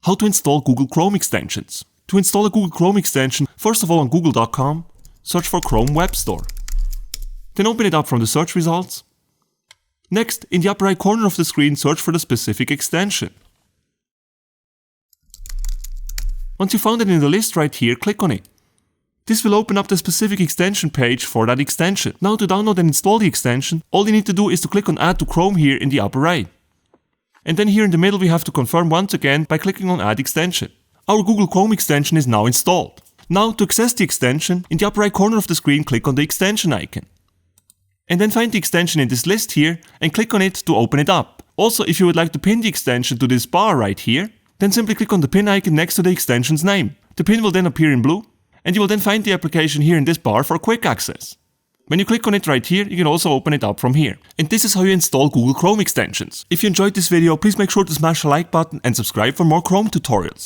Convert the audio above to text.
How to install Google Chrome extensions. To install a Google Chrome extension, first of all on google.com, search for Chrome Web Store. Then open it up from the search results. Next, in the upper right corner of the screen, search for the specific extension. Once you found it in the list right here, click on it. This will open up the specific extension page for that extension. Now to download and install the extension, all you need to do is to click on Add to Chrome here in the upper right. And then here in the middle we have to confirm once again by clicking on Add Extension. Our Google Chrome extension is now installed. Now to access the extension, in the upper right corner of the screen click on the extension icon. And then find the extension in this list here and click on it to open it up. Also, if you would like to pin the extension to this bar right here, then simply click on the pin icon next to the extension's name. The pin will then appear in blue, and you will then find the application here in this bar for quick access. When you click on it right here, you can also open it up from here. And this is how you install Google Chrome extensions. If you enjoyed this video, please make sure to smash the like button and subscribe for more Chrome tutorials.